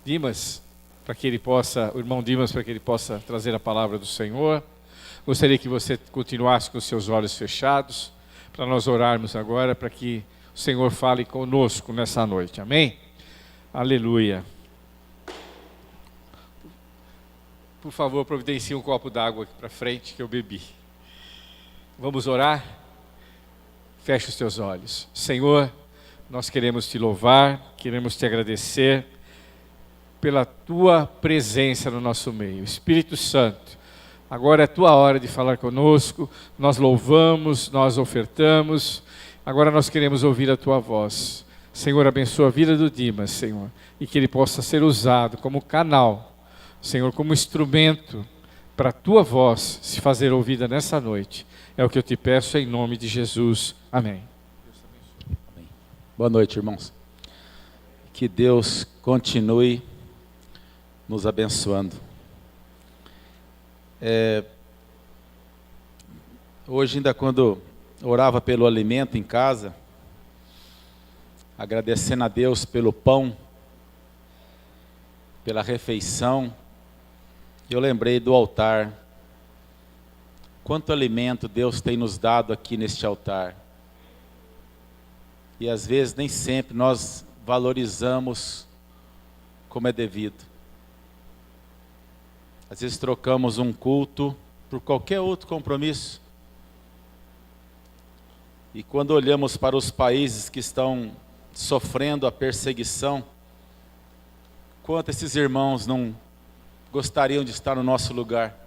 Dimas, para que ele possa, o irmão Dimas, para que ele possa trazer a palavra do Senhor. Gostaria que você continuasse com os seus olhos fechados, para nós orarmos agora, para que o Senhor fale conosco nessa noite. Amém? Aleluia. Por favor, providencie um copo d'água aqui para frente que eu bebi. Vamos orar? Feche os teus olhos. Senhor, nós queremos te louvar, queremos te agradecer pela tua presença no nosso meio. Espírito Santo, agora é a tua hora de falar conosco. Nós louvamos, nós ofertamos. Agora nós queremos ouvir a tua voz. Senhor, abençoa a vida do Dimas, Senhor, e que ele possa ser usado como canal, Senhor, como instrumento para a tua voz se fazer ouvida nessa noite. É o que eu te peço em nome de Jesus. Amém. Amém. Boa noite, irmãos. Que Deus continue nos abençoando. Hoje, ainda quando orava pelo alimento em casa, agradecendo a Deus pelo pão, pela refeição, eu lembrei do altar. Quanto alimento Deus tem nos dado aqui neste altar. E às vezes nem sempre nós valorizamos como é devido. Às vezes trocamos um culto por qualquer outro compromisso. E quando olhamos para os países que estão sofrendo a perseguição, quanto esses irmãos não gostariam de estar no nosso lugar,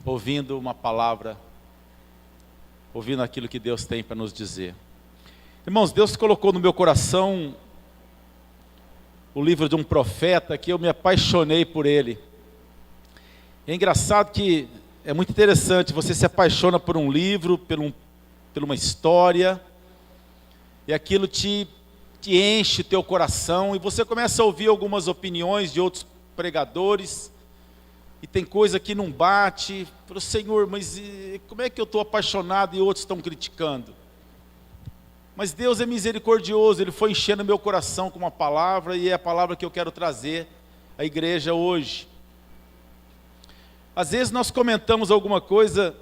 ouvindo uma palavra, ouvindo aquilo que Deus tem para nos dizer. Irmãos, Deus colocou no meu coração o livro de um profeta que eu me apaixonei por ele. É engraçado que é muito interessante, você se apaixona por um livro, por uma história, e aquilo te enche o teu coração, e você começa a ouvir algumas opiniões de outros pregadores, e tem coisa que não bate. Falo, Senhor, mas como é que eu estou apaixonado e outros estão criticando? Mas Deus é misericordioso, Ele foi enchendo meu coração com uma palavra, e é a palavra que eu quero trazer à igreja hoje. Às vezes nós comentamos alguma coisa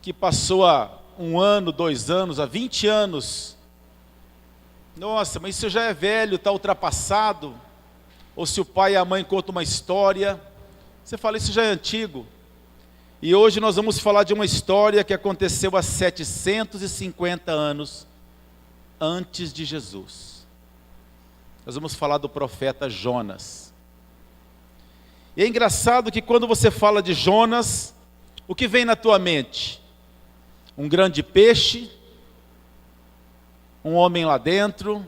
que passou há 1 ano, 2 anos, há 20 anos. Nossa, mas isso já é velho, está ultrapassado. Ou se o pai e a mãe contam uma história, você fala, isso já é antigo. E hoje nós vamos falar de uma história que aconteceu há 750 anos antes de Jesus. Nós vamos falar do profeta Jonas. E é engraçado que quando você fala de Jonas, o que vem na tua mente? Um grande peixe, um homem lá dentro,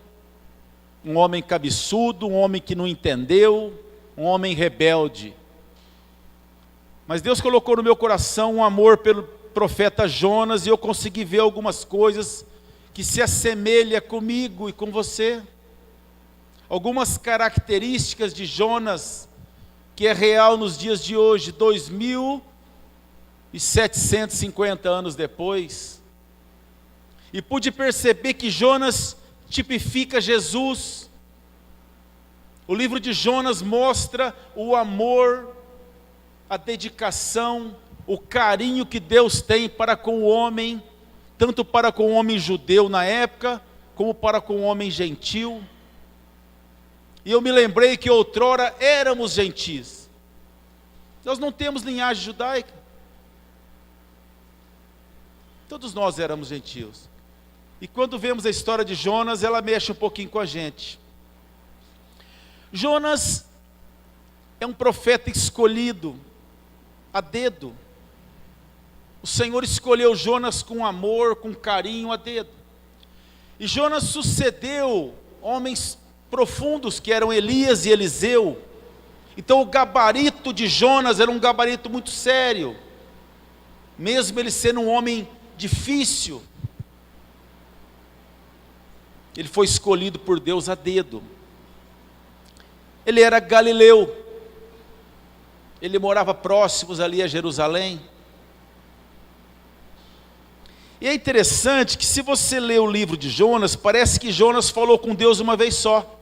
um homem cabeçudo, um homem que não entendeu, um homem rebelde. Mas Deus colocou no meu coração um amor pelo profeta Jonas, e eu consegui ver algumas coisas que se assemelham comigo e com você. Algumas características de Jonas, que é real nos dias de hoje, 2750 anos depois. E pude perceber que Jonas tipifica Jesus. O livro de Jonas mostra o amor, a dedicação, o carinho que Deus tem para com o homem, tanto para com o homem judeu na época, como para com o homem gentil. E eu me lembrei que outrora éramos gentis. Nós não temos linhagem judaica. Todos nós éramos gentios. E quando vemos a história de Jonas, ela mexe um pouquinho com a gente. Jonas é um profeta escolhido a dedo. O Senhor escolheu Jonas com amor, com carinho, a dedo. E Jonas sucedeu homens profundos que eram Elias e Eliseu. Então o gabarito de Jonas era um gabarito muito sério, mesmo ele sendo um homem difícil. Ele foi escolhido por Deus a dedo. Ele era galileu, ele morava próximos ali a Jerusalém. E é interessante que se você lê o livro de Jonas, parece que Jonas falou com Deus uma vez só.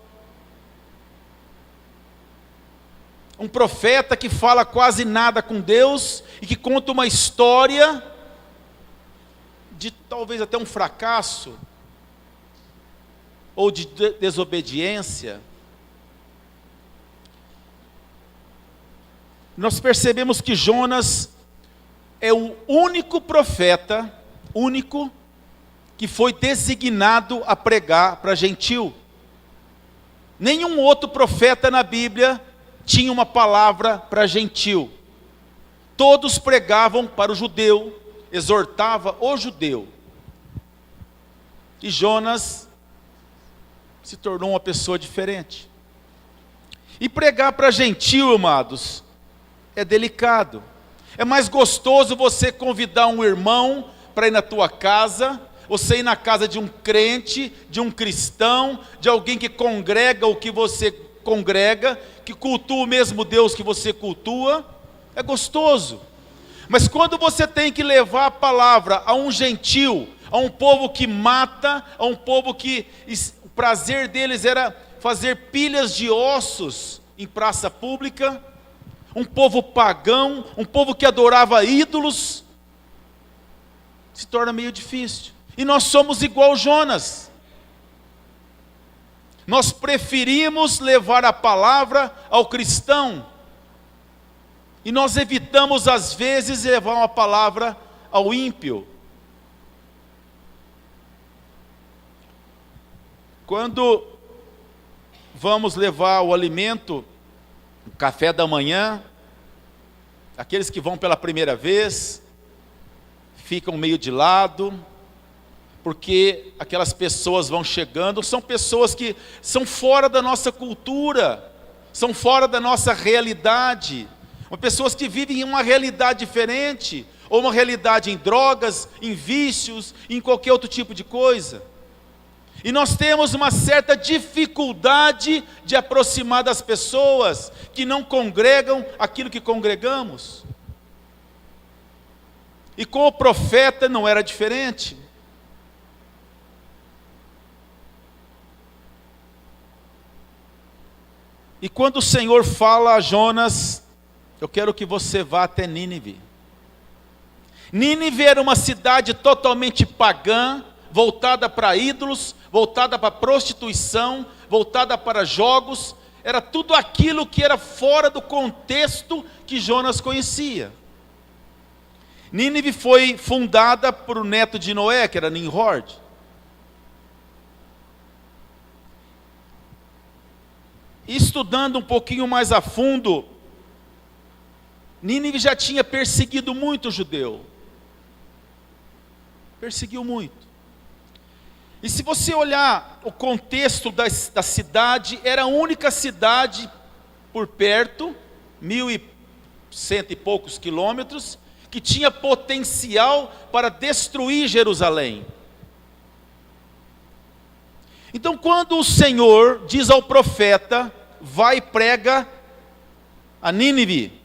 um profeta que fala quase nada com Deus e que conta uma história de talvez até um fracasso ou de desobediência. Nós percebemos que Jonas é o único profeta, que foi designado a pregar para gentil. Nenhum outro profeta na Bíblia tinha uma palavra para gentil. Todos pregavam para o judeu, exortava o judeu. E Jonas se tornou uma pessoa diferente. E pregar para gentil, amados, é delicado. É mais gostoso você convidar um irmão para ir na tua casa, você ir na casa de um crente, de um cristão, de alguém que congrega o que você congrega, que cultua o mesmo Deus que você cultua, é gostoso. Mas quando você tem que levar a palavra a um gentil, a um povo que mata, a um povo que o prazer deles era fazer pilhas de ossos em praça pública, um povo pagão, um povo que adorava ídolos, se torna meio difícil. E nós somos igual Jonas. Nós preferimos levar a palavra ao cristão, e nós evitamos às vezes levar uma palavra ao ímpio. Quando vamos levar o alimento, o café da manhã, aqueles que vão pela primeira vez, ficam meio de lado, porque aquelas pessoas vão chegando, são pessoas que são fora da nossa cultura, são fora da nossa realidade, pessoas que vivem em uma realidade diferente, ou uma realidade em drogas, em vícios, em qualquer outro tipo de coisa. E nós temos uma certa dificuldade de aproximar das pessoas que não congregam aquilo que congregamos. E com o profeta não era diferente. E quando o Senhor fala a Jonas, eu quero que você vá até Nínive. Nínive era uma cidade totalmente pagã, voltada para ídolos, voltada para prostituição, voltada para jogos. Era tudo aquilo que era fora do contexto que Jonas conhecia. Nínive foi fundada por o neto de Noé, que era Nimrod. E estudando um pouquinho mais a fundo, Nínive já tinha perseguido muito o judeu. Perseguiu muito. E se você olhar o contexto da cidade, era a única cidade por perto, 1.100 e poucos quilômetros, que tinha potencial para destruir Jerusalém. Então quando o Senhor diz ao profeta, vai e prega a Nínive,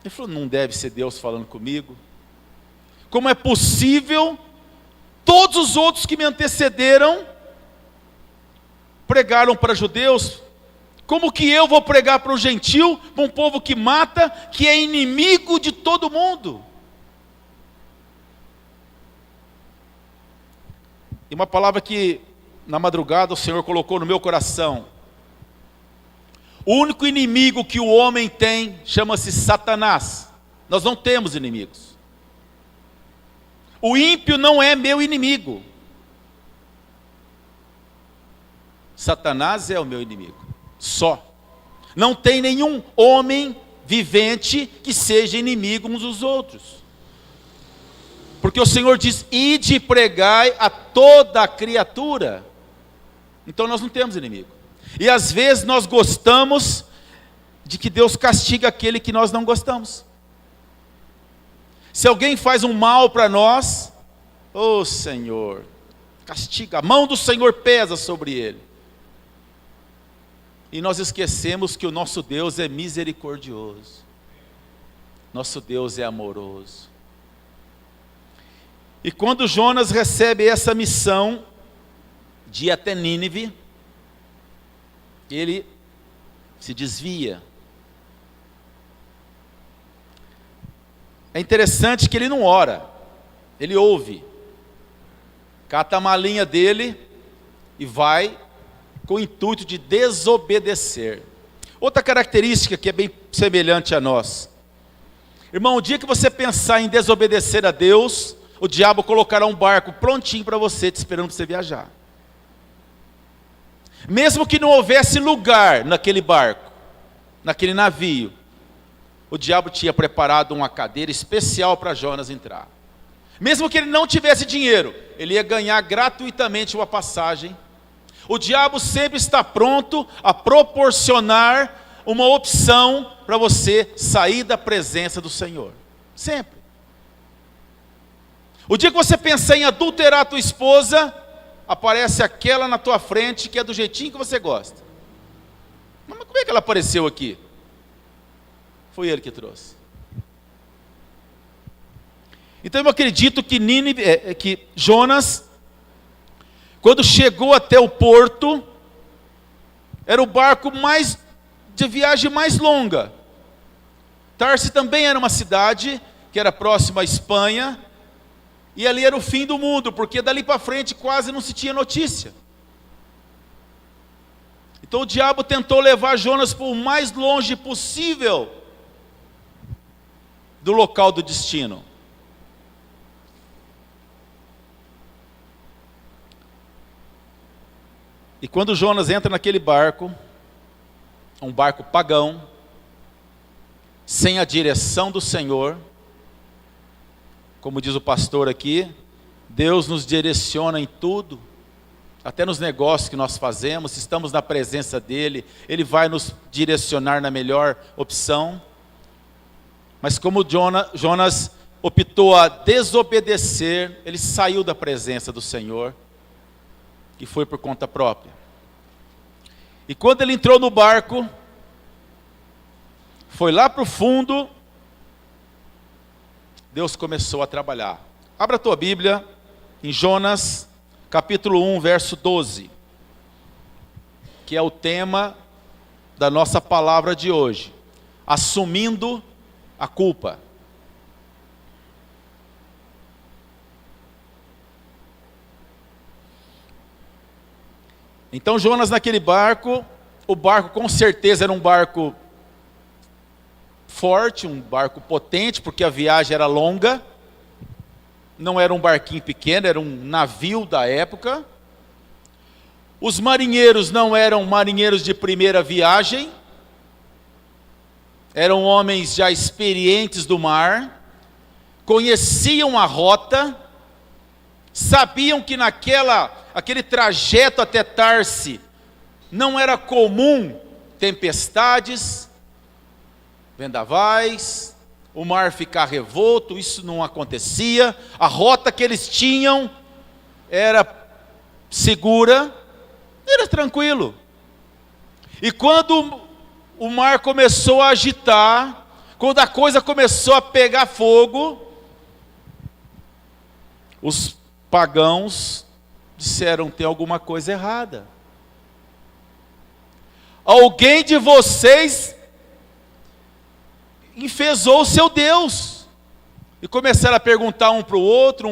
ele falou, não deve ser Deus falando comigo. Como é possível? Todos os outros que me antecederam pregaram para judeus. Como que eu vou pregar para um gentil, para um povo que mata, que é inimigo de todo mundo? E uma palavra que na madrugada o Senhor colocou no meu coração. O único inimigo que o homem tem chama-se Satanás. Nós não temos inimigos. O ímpio não é meu inimigo. Satanás é o meu inimigo. Só. Não tem nenhum homem vivente que seja inimigo uns dos outros. Porque o Senhor diz, ide e pregai a toda a criatura. Então nós não temos inimigo. E às vezes nós gostamos de que Deus castiga aquele que nós não gostamos. Se alguém faz um mal para nós, ô Senhor, castiga, a mão do Senhor pesa sobre ele. E nós esquecemos que o nosso Deus é misericordioso. Nosso Deus é amoroso. E quando Jonas recebe essa missão de ir até Nínive, ele se desvia. É interessante que ele não ora, ele ouve. Cata a malinha dele e vai com o intuito de desobedecer. Outra característica que é bem semelhante a nós. Irmão, o dia que você pensar em desobedecer a Deus, o diabo colocará um barco prontinho para você, te esperando para você viajar. Mesmo que não houvesse lugar naquele barco, naquele navio, o diabo tinha preparado uma cadeira especial para Jonas entrar. Mesmo que ele não tivesse dinheiro, ele ia ganhar gratuitamente uma passagem. O diabo sempre está pronto a proporcionar uma opção para você sair da presença do Senhor. Sempre. O dia que você pensar em adulterar a tua esposa, aparece aquela na tua frente que é do jeitinho que você gosta. Mas como é que ela apareceu aqui? Foi ele que trouxe. Então eu acredito que que Jonas, quando chegou até o porto, era o barco de viagem mais longa. Tarse também era uma cidade que era próxima à Espanha, e ali era o fim do mundo, porque dali para frente quase não se tinha notícia. Então o diabo tentou levar Jonas para o mais longe possível do local do destino. E quando Jonas entra naquele barco, um barco pagão, sem a direção do Senhor, como diz o pastor aqui, Deus nos direciona em tudo, até nos negócios que nós fazemos, se estamos na presença dEle, Ele vai nos direcionar na melhor opção. Mas como Jonas optou a desobedecer, ele saiu da presença do Senhor, e foi por conta própria. E quando ele entrou no barco, foi lá para o fundo, Deus começou a trabalhar. Abra a tua Bíblia em Jonas, capítulo 1, verso 12, que é o tema da nossa palavra de hoje, assumindo a culpa. Então Jonas naquele barco, o barco com certeza era um barco forte, um barco potente, porque a viagem era longa, não era um barquinho pequeno, era um navio da época. Os marinheiros não eram marinheiros de primeira viagem, eram homens já experientes do mar, conheciam a rota, sabiam que aquele trajeto até Tarse não era comum tempestades, vendavais, o mar ficar revolto, isso não acontecia. A rota que eles tinham era segura, era tranquilo. E quando o mar começou a agitar, quando a coisa começou a pegar fogo, os pagãos disseram: tem alguma coisa errada. Alguém de vocês enfezou o seu Deus. E começaram a perguntar um para o outro,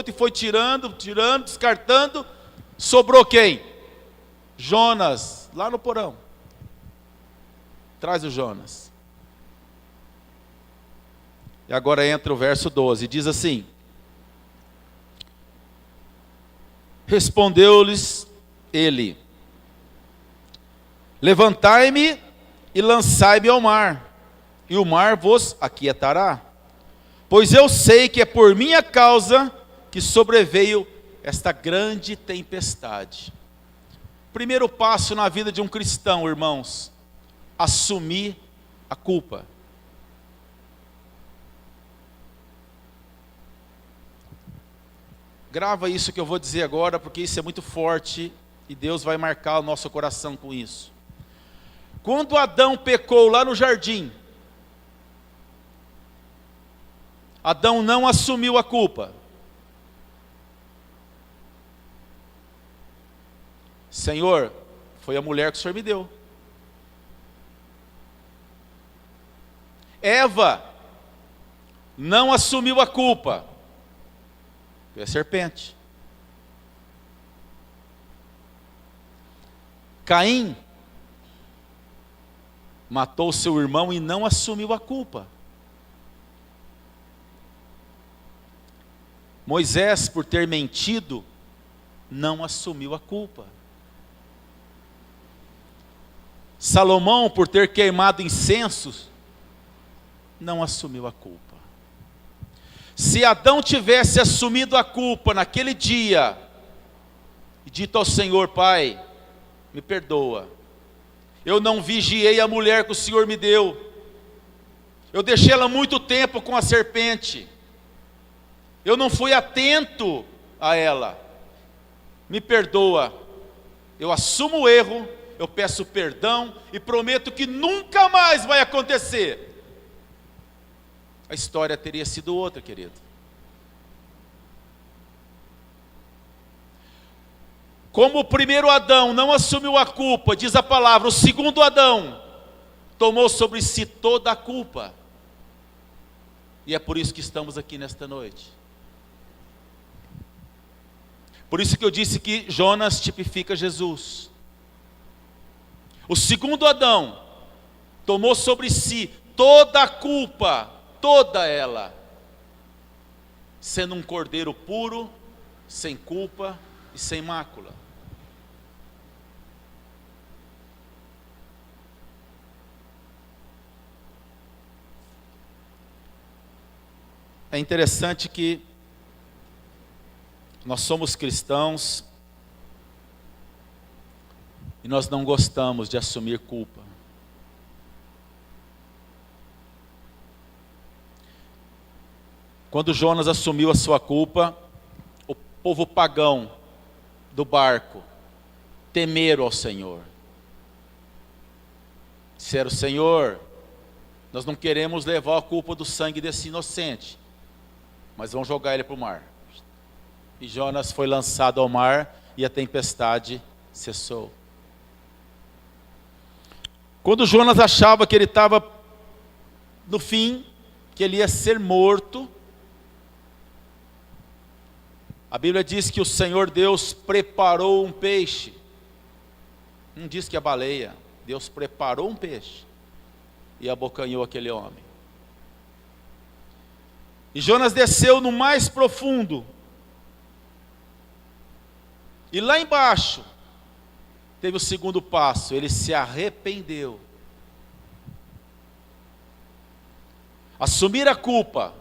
e foi tirando, descartando. Sobrou quem? Jonas, lá no porão. Traz o Jonas. E agora entra o verso 12, diz assim: respondeu-lhes ele: levantai-me e lançai-me ao mar, e o mar vos aquietará, pois eu sei que é por minha causa que sobreveio esta grande tempestade. Primeiro passo na vida de um cristão, irmãos: assumir a culpa. Grava isso que eu vou dizer agora, porque isso é muito forte e Deus vai marcar o nosso coração com isso. Quando Adão pecou lá no jardim, Adão não assumiu a culpa. Senhor, foi a mulher que o Senhor me deu. Eva, não assumiu a culpa. Foi a serpente. Caim matou seu irmão e não assumiu a culpa. Moisés, por ter mentido, não assumiu a culpa. Salomão, por ter queimado incensos, não assumiu a culpa. Se Adão tivesse assumido a culpa naquele dia, e dito ao Senhor: Pai, me perdoa, eu não vigiei a mulher que o Senhor me deu, eu deixei ela muito tempo com a serpente, eu não fui atento a ela, me perdoa, eu assumo o erro, eu peço perdão e prometo que nunca mais vai acontecer. A história teria sido outra, querido. Como o primeiro Adão não assumiu a culpa, diz a palavra, o segundo Adão tomou sobre si toda a culpa. E é por isso que estamos aqui nesta noite. Por isso que eu disse que Jonas tipifica Jesus. O segundo Adão tomou sobre si toda a culpa, toda ela, sendo um cordeiro puro, sem culpa e sem mácula. É interessante que nós somos cristãos e nós não gostamos de assumir culpa. Quando Jonas assumiu a sua culpa, o povo pagão do barco temeram ao Senhor. Disseram: Senhor, nós não queremos levar a culpa do sangue desse inocente, mas vamos jogar ele para o mar. E Jonas foi lançado ao mar e a tempestade cessou. Quando Jonas achava que ele estava no fim, que ele ia ser morto, a Bíblia diz que o Senhor Deus preparou um peixe. Não diz que a baleia. Deus preparou um peixe e abocanhou aquele homem. E Jonas desceu no mais profundo. E lá embaixo teve o segundo passo, ele se arrependeu. Assumir a culpa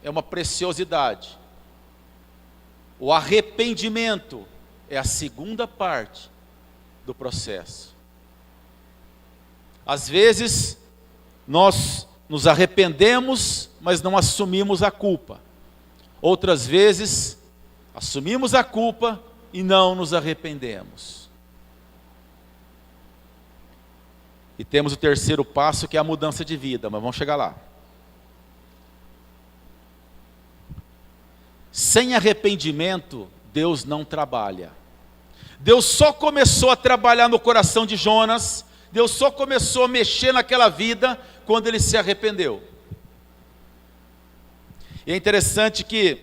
é uma preciosidade. O arrependimento é a segunda parte do processo. Às vezes, nós nos arrependemos, mas não assumimos a culpa. Outras vezes, assumimos a culpa e não nos arrependemos. E temos o terceiro passo, que é a mudança de vida, mas vamos chegar lá. Sem arrependimento, Deus não trabalha. Deus só começou a trabalhar no coração de Jonas, Deus só começou a mexer naquela vida quando ele se arrependeu. E é interessante que,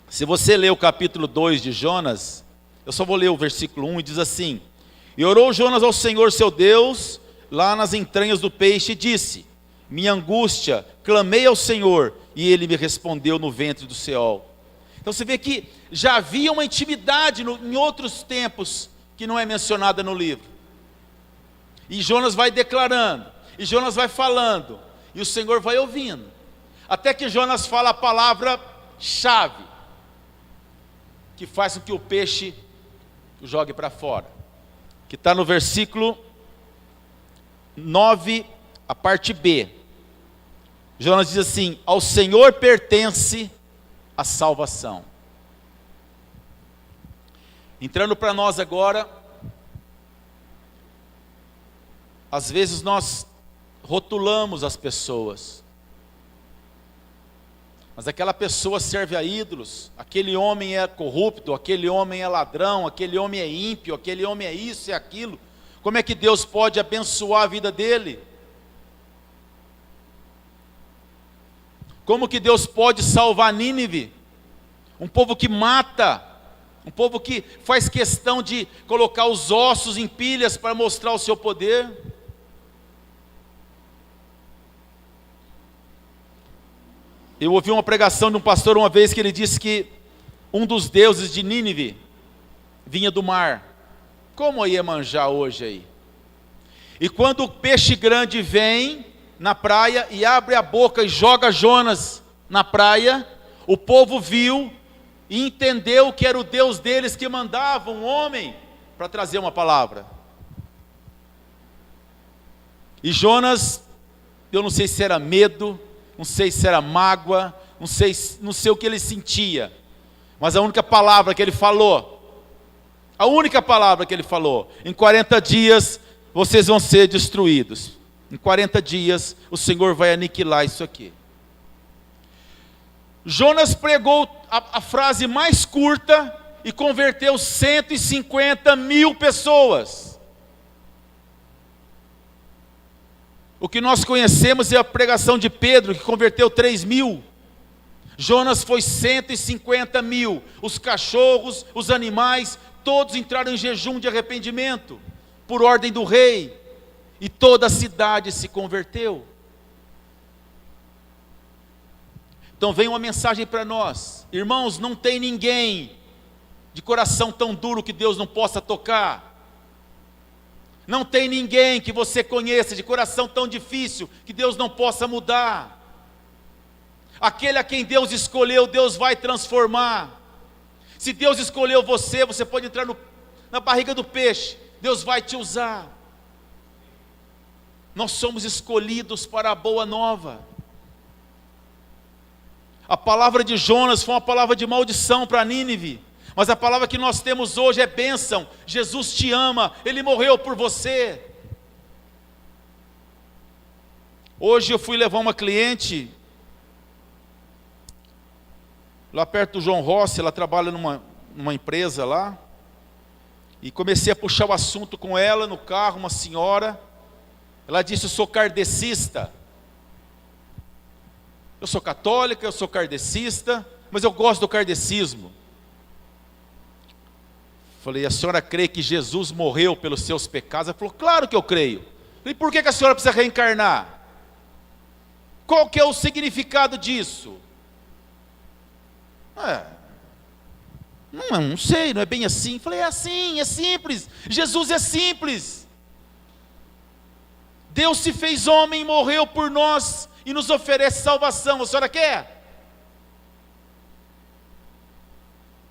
se você ler o capítulo 2 de Jonas, eu só vou ler o versículo 1 e diz assim: E orou Jonas ao Senhor seu Deus, lá nas entranhas do peixe, e disse: Minha angústia, clamei ao Senhor, e ele me respondeu no ventre do Seol. Então você vê que já havia uma intimidade em outros tempos, que não é mencionada no livro. E Jonas vai declarando, e Jonas vai falando, e o Senhor vai ouvindo, até que Jonas fala a palavra-chave, que faz com que o peixe o jogue para fora, que está no versículo 9, a parte B. Jonas diz assim: Ao Senhor pertence a salvação. Entrando para nós agora, às vezes nós rotulamos as pessoas, mas aquela pessoa serve a ídolos, aquele homem é corrupto, aquele homem é ladrão, aquele homem é ímpio, aquele homem é isso e aquilo. Como é que Deus pode abençoar a vida dele? Como que Deus pode salvar Nínive? Um povo que mata, um povo que faz questão de colocar os ossos em pilhas para mostrar o seu poder. Eu ouvi uma pregação de um pastor uma vez que ele disse que um dos deuses de Nínive vinha do mar, como a Iemanjá hoje aí. E quando o peixe grande vem na praia e abre a boca e joga Jonas na praia, o povo viu e entendeu que era o Deus deles que mandava um homem para trazer uma palavra. E Jonas, eu não sei se era medo, não sei se era mágoa, não sei o que ele sentia, mas a única palavra que ele falou, em 40 dias vocês vão ser destruídos. Em 40 dias o Senhor vai aniquilar isso aqui. Jonas pregou a frase mais curta e converteu 150 mil pessoas. O que nós conhecemos é a pregação de Pedro, que converteu 3.000. Jonas foi 150 mil. Os cachorros, os animais, todos entraram em jejum de arrependimento, por ordem do rei, e toda a cidade se converteu. Então vem uma mensagem para nós, irmãos, não tem ninguém de coração tão duro que Deus não possa tocar. Não tem ninguém que você conheça de coração tão difícil que Deus não possa mudar. Aquele a quem Deus escolheu, Deus vai transformar. Se Deus escolheu você, você pode entrar na barriga do peixe, Deus vai te usar. Nós somos escolhidos para a boa nova. A palavra de Jonas foi uma palavra de maldição para Nínive, mas a palavra que nós temos hoje é bênção. Jesus te ama, Ele morreu por você. Hoje eu fui levar uma cliente lá perto do João Rossi, ela trabalha numa empresa lá, e comecei a puxar o assunto com ela no carro, uma senhora. Ela disse: eu sou kardecista. Eu sou católica, eu sou kardecista, mas eu gosto do kardecismo. Falei: a senhora crê que Jesus morreu pelos seus pecados? Ela falou: claro que eu creio. E por que a senhora precisa reencarnar? Qual que é o significado disso? Não sei, não é bem assim. Falei: é assim, é simples. Jesus é simples. Deus se fez homem, morreu por nós e nos oferece salvação. A senhora quer?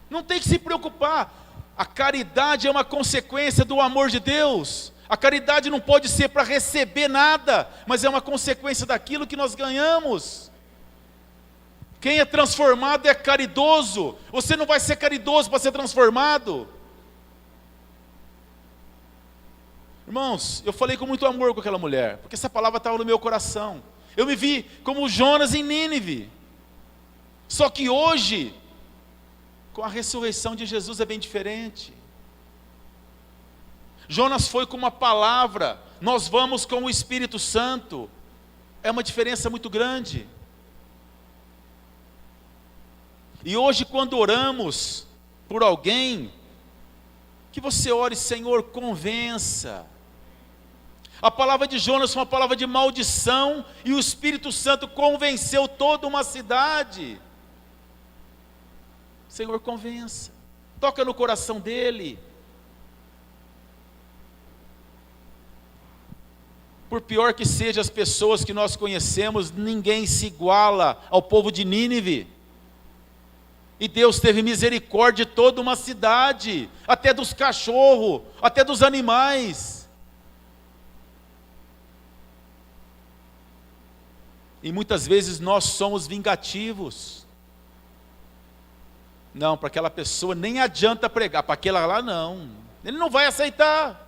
Não tem que se preocupar. A caridade é uma consequência do amor de Deus. A caridade não pode ser para receber nada, mas é uma consequência daquilo que nós ganhamos. Quem é transformado é caridoso. Você não vai ser caridoso para ser transformado. Irmãos, eu falei com muito amor com aquela mulher, porque essa palavra estava no meu coração. Eu me vi como Jonas em Nínive. Só que hoje, com a ressurreição de Jesus, é bem diferente. Jonas foi com uma palavra, nós vamos com o Espírito Santo. É uma diferença muito grande. E hoje, quando oramos por alguém, que você ore: Senhor, convença. A palavra de Jonas foi uma palavra de maldição, e o Espírito Santo convenceu toda uma cidade. Senhor, convença. Toca no coração dele. Por pior que sejam as pessoas que nós conhecemos, ninguém se iguala ao povo de Nínive. E Deus teve misericórdia de toda uma cidade, até dos cachorros, até dos animais. E muitas vezes nós somos vingativos. Não, para aquela pessoa nem adianta pregar, para aquela lá não. Ele não vai aceitar.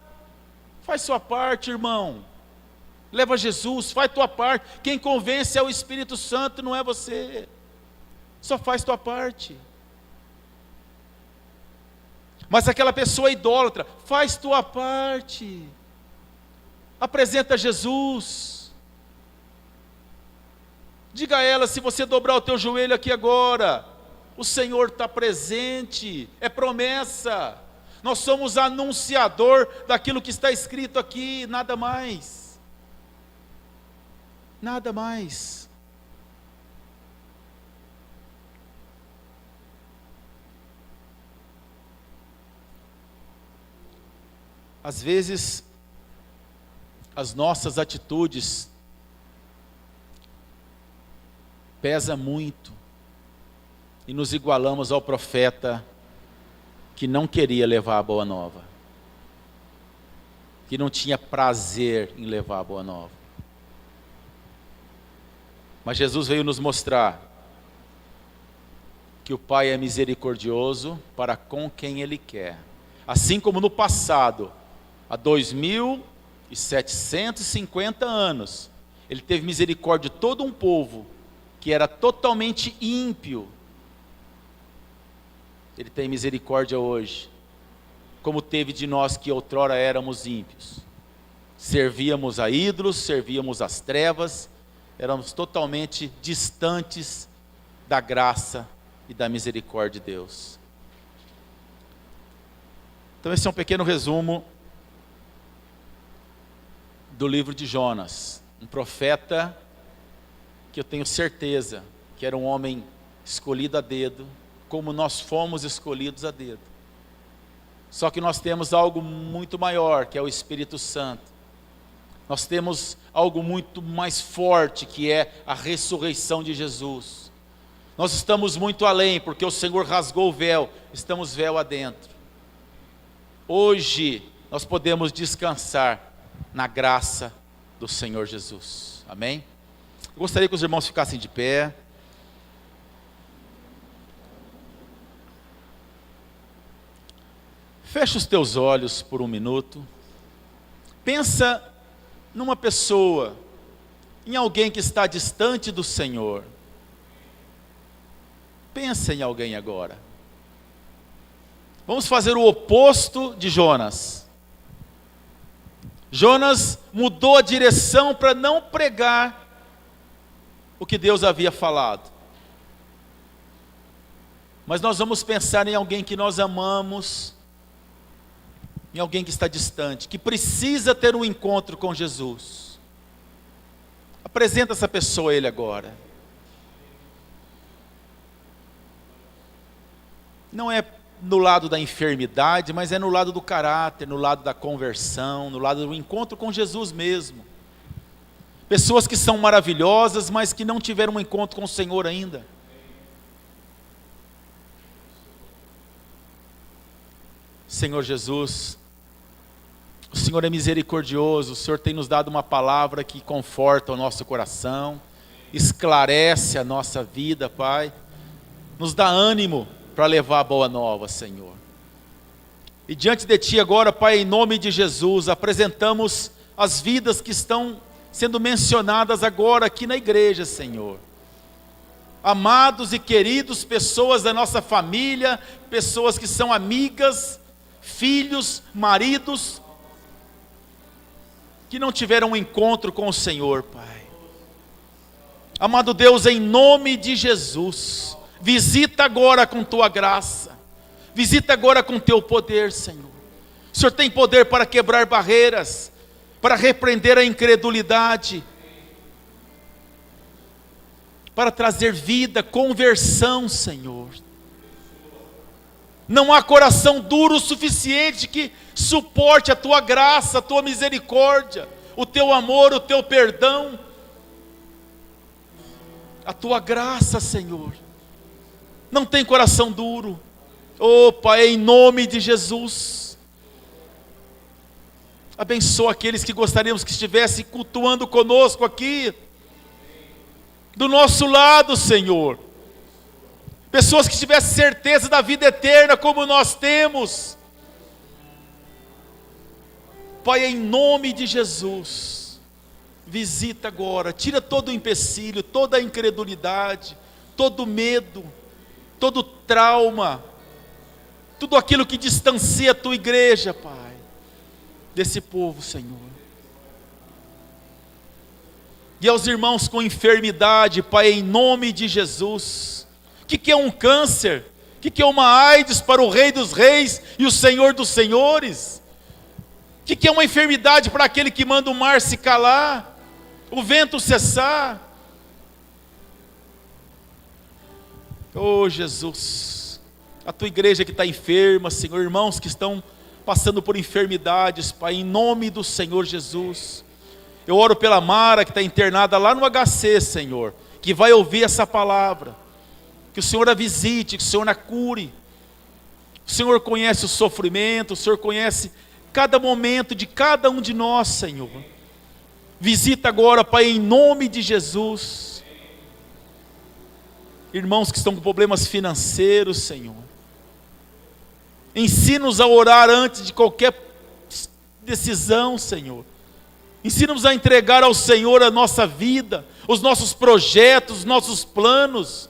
Faz sua parte, irmão. Leva Jesus, faz tua parte. Quem convence é o Espírito Santo, não é você. Só faz tua parte. Mas aquela pessoa idólatra, faz tua parte. Apresenta Jesus. Diga a ela, se você dobrar o teu joelho aqui agora, o Senhor está presente, é promessa. Nós somos anunciador daquilo que está escrito aqui, nada mais. Nada mais. Às vezes, as nossas atitudes pesam muito e nos igualamos ao profeta que não queria levar a boa nova, que não tinha prazer em levar a boa nova. Mas Jesus veio nos mostrar que o Pai é misericordioso para com quem Ele quer. Assim como no passado, há 2750 anos, Ele teve misericórdia de todo um povo que era totalmente ímpio. Ele tem misericórdia hoje, como teve de nós que outrora éramos ímpios. Servíamos a ídolos, servíamos às trevas, éramos totalmente distantes da graça e da misericórdia de Deus. Então esse é um pequeno resumo do livro de Jonas, um profeta que eu tenho certeza que era um homem escolhido a dedo, como nós fomos escolhidos a dedo. Só que nós temos algo muito maior, que é o Espírito Santo. Nós temos algo muito mais forte, que é a ressurreição de Jesus. Nós estamos muito além, porque o Senhor rasgou o véu, estamos véu adentro. Hoje nós podemos descansar na graça do Senhor Jesus. Amém? Eu gostaria que os irmãos ficassem de pé. Fecha os teus olhos por um minuto. Pensa numa pessoa, em alguém que está distante do Senhor. Pensa em alguém agora. Vamos fazer o oposto de Jonas. Jonas mudou a direção para não pregar o que Deus havia falado. Mas nós vamos pensar em alguém que nós amamos, em alguém que está distante, que precisa ter um encontro com Jesus. Apresenta essa pessoa a Ele agora. Não é no lado da enfermidade, mas é no lado do caráter, no lado da conversão, no lado do encontro com Jesus mesmo. Pessoas que são maravilhosas, mas que não tiveram um encontro com o Senhor ainda. Senhor Jesus, o Senhor é misericordioso, o Senhor tem nos dado uma palavra que conforta o nosso coração, esclarece a nossa vida, Pai, nos dá ânimo para levar a boa nova, Senhor. E diante de Ti agora, Pai, em nome de Jesus, apresentamos as vidas que estão sendo mencionadas agora aqui na igreja, Senhor. Amados e queridos, pessoas da nossa família, pessoas que são amigas, filhos, maridos, que não tiveram um encontro com o Senhor, Pai. Amado Deus, em nome de Jesus, visita agora com Tua graça, visita agora com Teu poder, Senhor. O Senhor tem poder para quebrar barreiras, para repreender a incredulidade, para trazer vida, conversão, Senhor. Não há coração duro o suficiente que suporte a Tua graça, a Tua misericórdia, o Teu amor, o Teu perdão, a Tua graça, Senhor. Não tem coração duro. Oh, Pai, em nome de Jesus, abençoa aqueles que gostaríamos que estivessem cultuando conosco aqui, do nosso lado, Senhor. Pessoas que tivessem certeza da vida eterna como nós temos. Pai, em nome de Jesus, visita agora, tira todo o empecilho, toda a incredulidade, todo o medo, todo o trauma, tudo aquilo que distancia a Tua igreja, Pai, desse povo, Senhor. E aos irmãos com enfermidade, Pai, em nome de Jesus. O que é um câncer? O que é uma AIDS para o Rei dos Reis e o Senhor dos Senhores? O que é uma enfermidade para aquele que manda o mar se calar, o vento cessar? Oh Jesus, a tua igreja que está enferma, Senhor, irmãos que estão passando por enfermidades, Pai, em nome do Senhor Jesus. Eu oro pela Mara que está internada lá no HC, Senhor, que vai ouvir essa palavra. Que o Senhor a visite, que o Senhor a cure. O Senhor conhece o sofrimento, o Senhor conhece cada momento de cada um de nós, Senhor. Visita agora, Pai, em nome de Jesus. Irmãos que estão com problemas financeiros, Senhor. Ensina-nos a orar antes de qualquer decisão, Senhor. Ensina-nos a entregar ao Senhor a nossa vida, os nossos projetos, os nossos planos,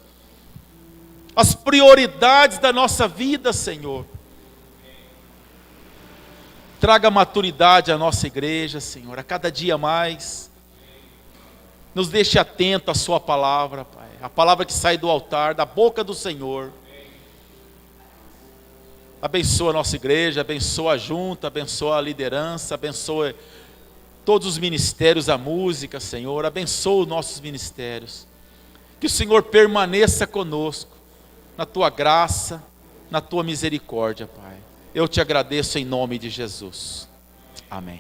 as prioridades da nossa vida, Senhor. Traga maturidade à nossa igreja, Senhor, a cada dia mais. Nos deixe atento à sua palavra, Pai. A palavra que sai do altar, da boca do Senhor. Abençoa a nossa igreja, abençoa a junta, abençoa a liderança, abençoa todos os ministérios, a música, Senhor. Abençoa os nossos ministérios. Que o Senhor permaneça conosco, na tua graça, na tua misericórdia, Pai. Eu te agradeço em nome de Jesus. Amém.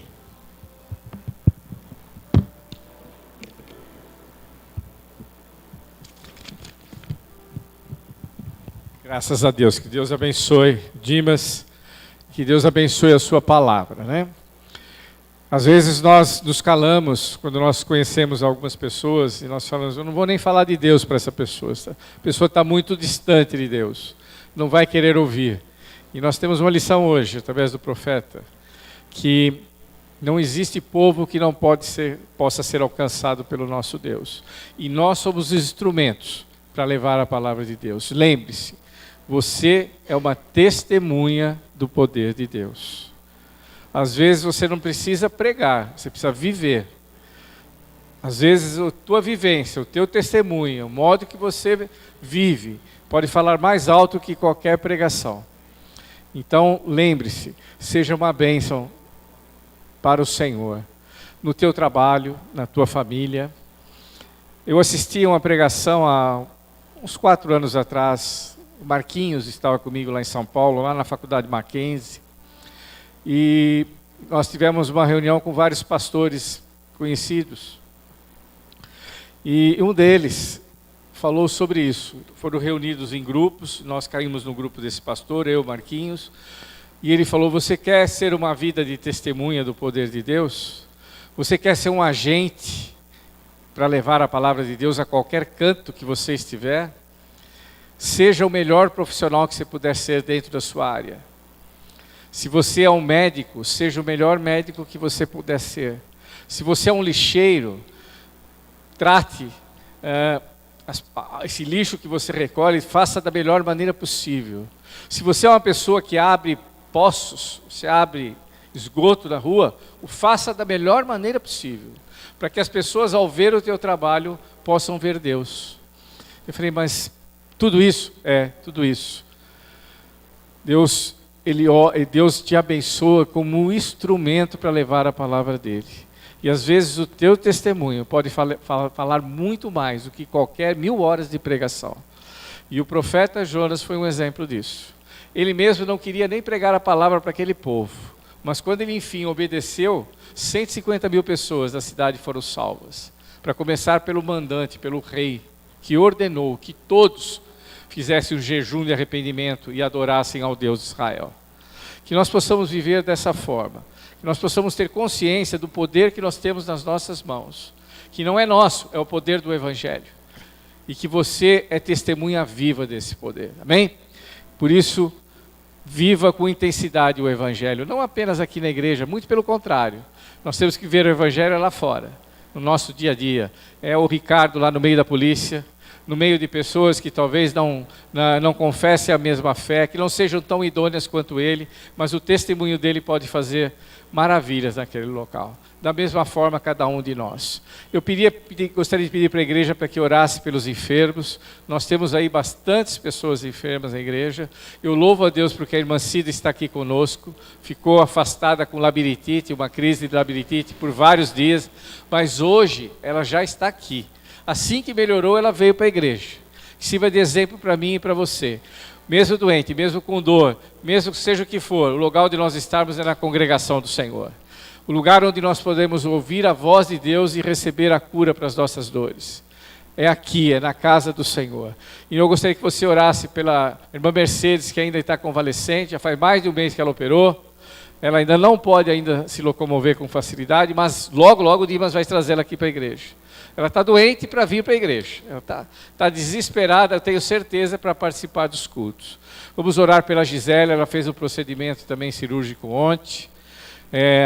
Graças a Deus, que Deus abençoe Dimas, que Deus abençoe a sua palavra, né? Às vezes nós nos calamos quando nós conhecemos algumas pessoas e nós falamos, eu não vou nem falar de Deus para essa pessoa, a pessoa está muito distante de Deus, não vai querer ouvir. E nós temos uma lição hoje, através do profeta, que não existe povo que não possa ser alcançado pelo nosso Deus. E nós somos os instrumentos para levar a palavra de Deus. Lembre-se, você é uma testemunha do poder de Deus. Às vezes você não precisa pregar, você precisa viver. Às vezes a tua vivência, o teu testemunho, o modo que você vive, pode falar mais alto que qualquer pregação. Então lembre-se, seja uma bênção para o Senhor, no teu trabalho, na tua família. Eu assisti a uma pregação há uns 4 anos atrás, o Marquinhos estava comigo lá em São Paulo, lá na Faculdade Mackenzie, e nós tivemos uma reunião com vários pastores conhecidos, e um deles falou sobre isso. Foram reunidos em grupos, nós caímos no grupo desse pastor, eu, Marquinhos, e ele falou, você quer ser uma vida de testemunha do poder de Deus? Você quer ser um agente para levar a palavra de Deus a qualquer canto que você estiver? Seja o melhor profissional que você puder ser dentro da sua área. Se você é um médico, seja o melhor médico que você puder ser. Se você é um lixeiro, trate esse lixo que você recolhe, faça da melhor maneira possível. Se você é uma pessoa que abre poços, você abre esgoto na rua, o faça da melhor maneira possível, para que as pessoas, ao ver o teu trabalho, possam ver Deus. Eu falei, mas tudo isso? É, tudo isso. Deus te abençoa como um instrumento para levar a palavra dele. E às vezes o teu testemunho pode falar muito mais do que qualquer 1000 horas de pregação. E o profeta Jonas foi um exemplo disso. Ele mesmo não queria nem pregar a palavra para aquele povo. Mas quando ele enfim obedeceu, 150 mil pessoas da cidade foram salvas. Para começar pelo mandante, pelo rei, que ordenou que todos fizessem um jejum de arrependimento e adorassem ao Deus de Israel. Que nós possamos viver dessa forma. Que nós possamos ter consciência do poder que nós temos nas nossas mãos. Que não é nosso, é o poder do Evangelho. E que você é testemunha viva desse poder. Amém? Por isso, viva com intensidade o Evangelho. Não apenas aqui na igreja, muito pelo contrário. Nós temos que ver o Evangelho lá fora, no nosso dia a dia. É o Ricardo lá no meio da polícia, no meio de pessoas que talvez não confessem a mesma fé, que não sejam tão idôneas quanto ele, mas o testemunho dele pode fazer maravilhas naquele local. Da mesma forma, cada um de nós. Gostaria de pedir para a igreja para que orasse pelos enfermos. Nós temos aí bastantes pessoas enfermas na igreja. Eu louvo a Deus porque a irmã Cida está aqui conosco. Ficou afastada com labirintite, uma crise de labirintite por vários dias, mas hoje ela já está aqui. Assim que melhorou, ela veio para a igreja. Que sirva de exemplo para mim e para você. Mesmo doente, mesmo com dor, mesmo que seja o que for, o lugar onde nós estarmos é na congregação do Senhor. O lugar onde nós podemos ouvir a voz de Deus e receber a cura para as nossas dores. É aqui, é na casa do Senhor. E eu gostaria que você orasse pela irmã Mercedes, que ainda está convalescente, já faz mais de um mês que ela operou. Ela ainda não pode ainda se locomover com facilidade, mas logo o Dimas vai trazer ela aqui para a igreja. Ela está doente para vir para a igreja. Ela está desesperada, eu tenho certeza, para participar dos cultos. Vamos orar pela Gisele, ela fez um procedimento também cirúrgico ontem.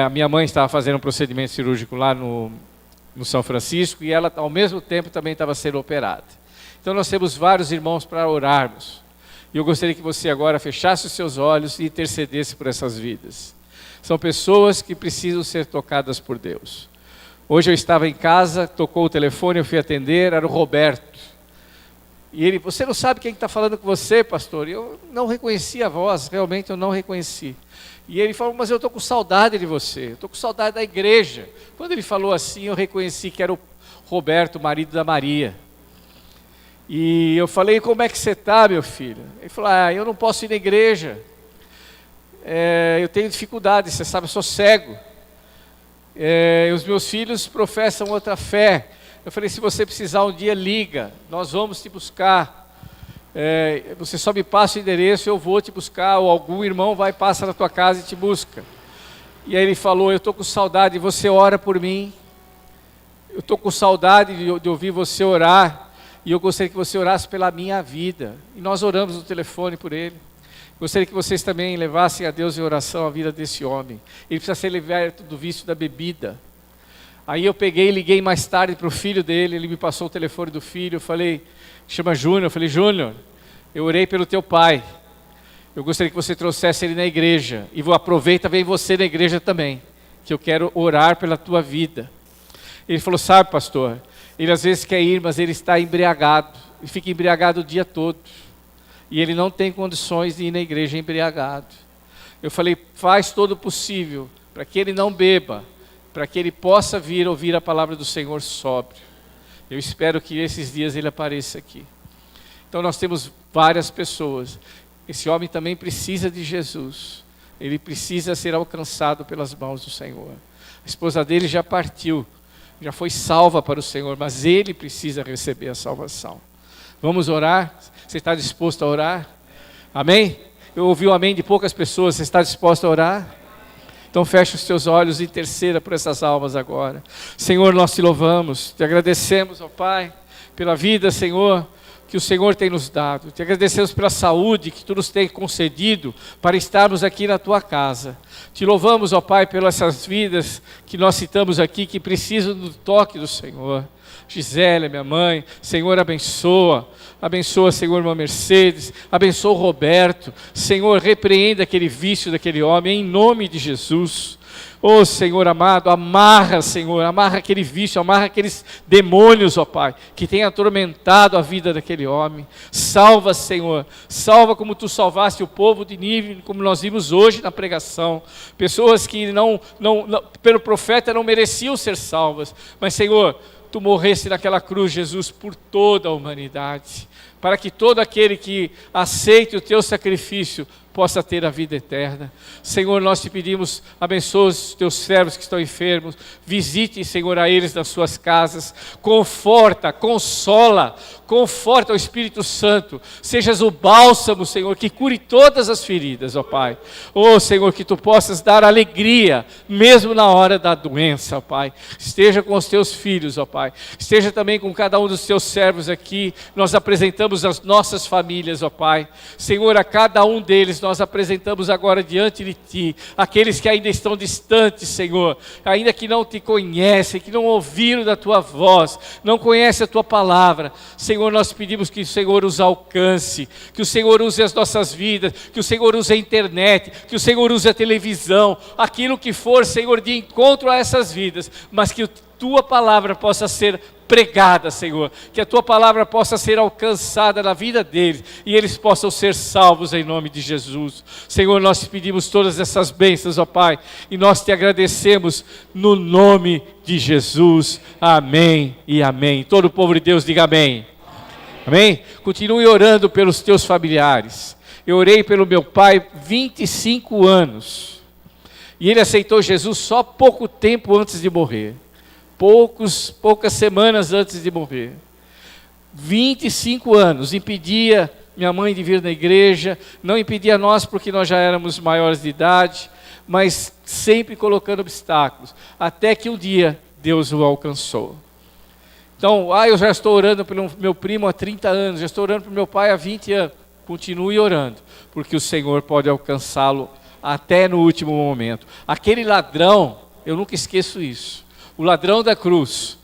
A minha mãe estava fazendo um procedimento cirúrgico lá no São Francisco e ela, ao mesmo tempo, também estava sendo operada. Então, nós temos vários irmãos para orarmos. E eu gostaria que você agora fechasse os seus olhos e intercedesse por essas vidas. São pessoas que precisam ser tocadas por Deus. Hoje eu estava em casa, tocou o telefone, eu fui atender, era o Roberto. E ele, você não sabe quem está falando com você, pastor? E eu não reconheci a voz, realmente eu não reconheci. E ele falou, mas eu estou com saudade de você, eu estou com saudade da igreja. Quando ele falou assim, eu reconheci que era o Roberto, marido da Maria. E eu falei, como é que você está, meu filho? Ele falou, eu não posso ir na igreja. Eu tenho dificuldade, você sabe, eu sou cego. Os meus filhos professam outra fé. Eu falei, se você precisar um dia, liga, nós vamos te buscar. Você só me passa o endereço, eu vou te buscar, ou algum irmão vai, passa na tua casa e te busca. E aí ele falou, eu estou com saudade, você ora por mim. Eu estou com saudade de ouvir você orar, e eu gostaria que você orasse pela minha vida. E nós oramos no telefone por ele. Gostaria que vocês também levassem a Deus em oração a vida desse homem. Ele precisa ser liberto do vício da bebida. Aí eu peguei e liguei mais tarde para o filho dele, ele me passou o telefone do filho, eu falei, chama Júnior, eu falei, Júnior, eu orei pelo teu pai, eu gostaria que você trouxesse ele na igreja, e aproveita, vem você na igreja também, que eu quero orar pela tua vida. Ele falou, sabe, pastor, ele às vezes quer ir, mas ele está embriagado, ele fica embriagado o dia todo, e ele não tem condições de ir na igreja embriagado. Eu falei, faz todo o possível para que ele não beba, para que ele possa vir ouvir a palavra do Senhor sóbrio. Eu espero que esses dias ele apareça aqui. Então nós temos várias pessoas. Esse homem também precisa de Jesus. Ele precisa ser alcançado pelas mãos do Senhor. A esposa dele já partiu, já foi salva para o Senhor, mas ele precisa receber a salvação. Vamos orar? Você está disposto a orar? Amém? Eu ouvi o amém de poucas pessoas. Você está disposto a orar? Então feche os teus olhos e interceda por essas almas agora. Senhor, nós te louvamos, te agradecemos, ó Pai, pela vida, Senhor, que o Senhor tem nos dado. Te agradecemos pela saúde que Tu nos tem concedido para estarmos aqui na Tua casa. Te louvamos, ó Pai, pelas essas vidas que nós citamos aqui, que precisam do toque do Senhor. Gisele, minha mãe, Senhor, abençoa, Senhor, irmã Mercedes, abençoa o Roberto, Senhor, repreenda aquele vício daquele homem, em nome de Jesus. Oh, Senhor amado, amarra, Senhor, amarra aquele vício, amarra aqueles demônios, ó Pai, que tem atormentado a vida daquele homem. Salva, Senhor, salva como Tu salvaste o povo de Nínive, como nós vimos hoje na pregação. Pessoas que pelo profeta não mereciam ser salvas, mas, Senhor, Tu morreste naquela cruz, Jesus, por toda a humanidade, para que todo aquele que aceite o Teu sacrifício possa ter a vida eterna. Senhor, nós te pedimos, abençoa os Teus servos que estão enfermos, visite, Senhor, a eles nas suas casas, conforta, consola, conforta o Espírito Santo, sejas o bálsamo, Senhor, que cure todas as feridas, ó Pai. Oh, Senhor, que Tu possas dar alegria, mesmo na hora da doença, ó Pai. Esteja com os Teus filhos, ó Pai. Esteja também com cada um dos Teus servos aqui. Nós apresentamos abençoamos as nossas famílias, ó Pai. Senhor, a cada um deles nós apresentamos agora diante de Ti, aqueles que ainda estão distantes, Senhor, ainda que não Te conhecem, que não ouviram da Tua voz, não conhecem a Tua palavra. Senhor, nós pedimos que o Senhor os alcance, que o Senhor use as nossas vidas, que o Senhor use a internet, que o Senhor use a televisão, aquilo que for, Senhor, de encontro a essas vidas, mas que a Tua palavra possa ser pregada, Senhor, que a Tua palavra possa ser alcançada na vida deles e eles possam ser salvos em nome de Jesus. Senhor, nós te pedimos todas essas bênçãos, ó Pai, e nós te agradecemos no nome de Jesus. Amém e amém. Todo o povo de Deus diga amém. Amém? Continue orando pelos teus familiares. Eu orei pelo meu pai 25 anos e ele aceitou Jesus só pouco tempo antes de morrer. Poucas semanas antes de morrer. 25 anos, impedia minha mãe de vir na igreja, não impedia nós porque nós já éramos maiores de idade, mas sempre colocando obstáculos, até que um dia Deus o alcançou. Então, eu já estou orando pelo meu primo há 30 anos, já estou orando pelo meu pai há 20 anos, continue orando, porque o Senhor pode alcançá-lo até no último momento. Aquele ladrão, eu nunca esqueço isso, o ladrão da cruz,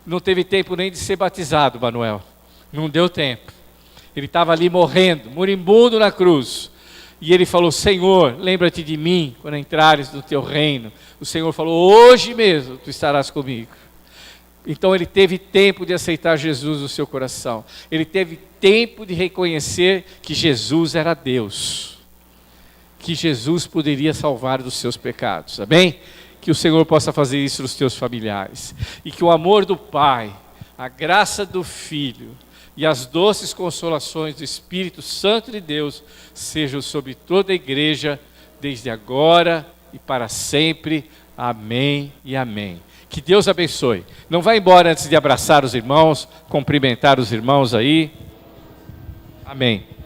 não teve tempo nem de ser batizado, Manuel. Não deu tempo. Ele estava ali morrendo, moribundo na cruz. E ele falou, Senhor, lembra-te de mim quando entrares no teu reino. O Senhor falou, hoje mesmo tu estarás comigo. Então ele teve tempo de aceitar Jesus no seu coração. Ele teve tempo de reconhecer que Jesus era Deus. Que Jesus poderia salvar dos seus pecados. Amém? Que o Senhor possa fazer isso nos teus familiares. E que o amor do Pai, a graça do Filho e as doces consolações do Espírito Santo de Deus sejam sobre toda a igreja, desde agora e para sempre. Amém e amém. Que Deus abençoe. Não vá embora antes de abraçar os irmãos, cumprimentar os irmãos aí. Amém.